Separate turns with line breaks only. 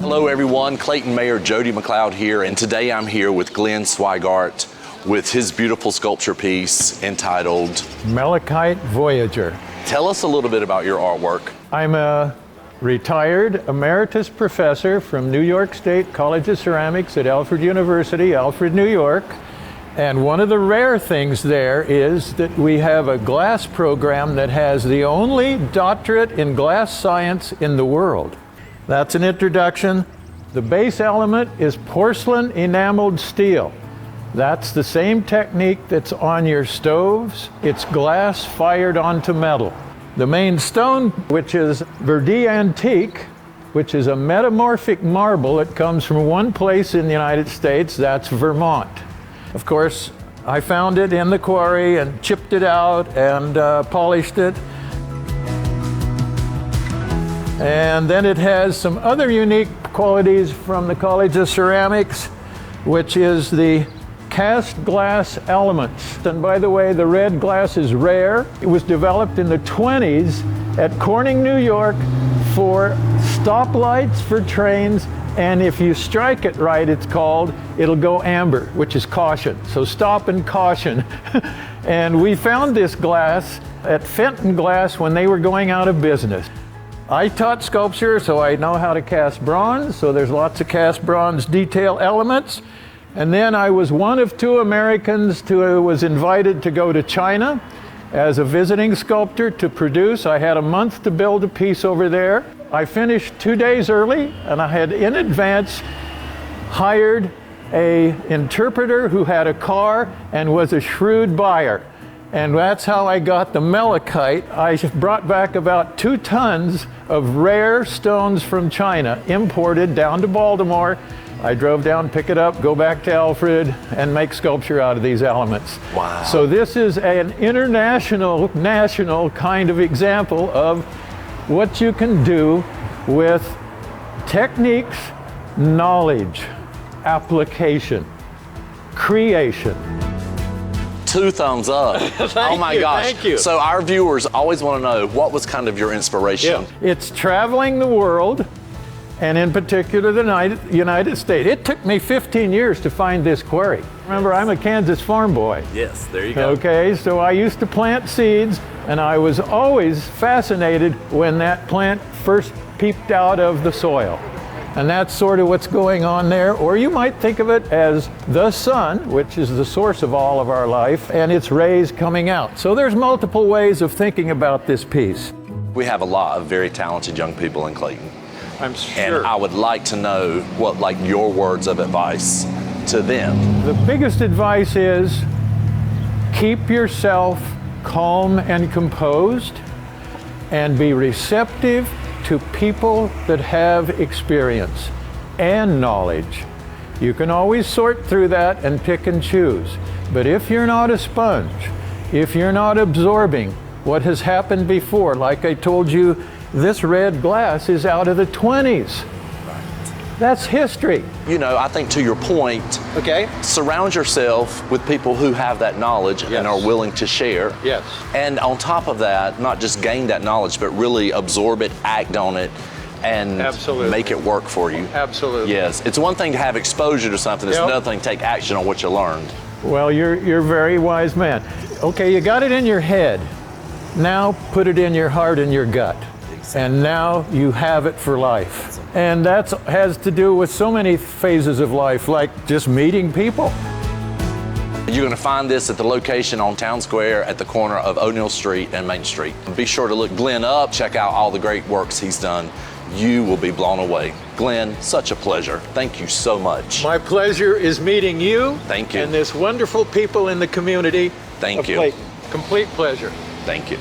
Hello everyone, Clayton Mayor Jody McLeod here, and today I'm here with Glenn Zweygardt with his beautiful sculpture piece entitled
Malachite Voyager.
Tell us a little bit about your artwork.
I'm a retired emeritus professor from New York State College of Ceramics at Alfred University, Alfred, New York. And one of the rare things there is that we have a glass program that has the only doctorate in glass science in the world. That's an introduction. The base element is porcelain enameled steel. That's the same technique that's on your stoves. It's glass fired onto metal. The main stone, which is Verdis Antique, which is a metamorphic marble that comes from one place in the United States, that's Vermont. Of course, I found it in the quarry and chipped it out and polished it. And then it has some other unique qualities from the College of Ceramics, which is the cast glass elements. And by the way, the red glass is rare. It was developed in the 20s at Corning, New York for stoplights for trains, and if you strike it right, it'll go amber, which is caution. So stop and caution. And we found this glass at Fenton Glass when they were going out of business. I taught sculpture, so I know how to cast bronze, so there's lots of cast bronze detail elements. And then I was one of two Americans who was invited to go to China as a visiting sculptor to produce. I had a month to build a piece over there. I finished 2 days early, and I had in advance hired an interpreter who had a car and was a shrewd buyer. And that's how I got the malachite. I brought back about 2 tons of rare stones from China, imported down to Baltimore. I drove down, pick it up, go back to Alfred, and make sculpture out of these elements.
Wow.
So this is an international, national kind of example of what you can do with techniques, knowledge, application, creation.
2 thumbs up. Oh my gosh.
Thank you.
So our viewers always want to know, what was kind of your inspiration?
Yeah. It's traveling the world, and in particular the United States. It took me 15 years to find this quarry. Remember, I'm a Kansas farm boy.
Yes, there you go.
Okay, so I used to plant seeds, and I was always fascinated when that plant first peeped out of the soil. And that's sort of what's going on there. Or you might think of it as the sun, which is the source of all of our life, and its rays coming out. So there's multiple ways of thinking about this piece.
We have a lot of very talented young people in Clayton.
I'm sure.
And I would like to know what, your words of advice to them.
The biggest advice is keep yourself calm and composed, and be receptive to people that have experience and knowledge. You can always sort through that and pick and choose. But if you're not a sponge, if you're not absorbing what has happened before, like I told you, this red glass is out of the 20s. That's history.
You know, I think to your point,
Okay.
surround yourself with people who have that knowledge and are willing to share.
Yes.
And on top of that, not just gain that knowledge, but really absorb it, act on it, and
Absolutely.
make it work for you.
Absolutely.
Yes. It's one thing to have exposure to something, it's
Yep.
another thing to take action on what you learned.
Well, you're a very wise man. Okay, you got it in your head. Now put it in your heart and your gut. And now you have it for life. And that has to do with so many phases of life, like just meeting people.
You're going to find this at the location on Town Square at the corner of O'Neill Street and Main Street. Be sure to look Glenn up, check out all the great works he's done. You will be blown away. Glenn, such a pleasure. Thank you so much.
My pleasure is meeting you.
Thank you.
And this wonderful people in the community.
Thank
of
you.
Clayton. Complete pleasure.
Thank you.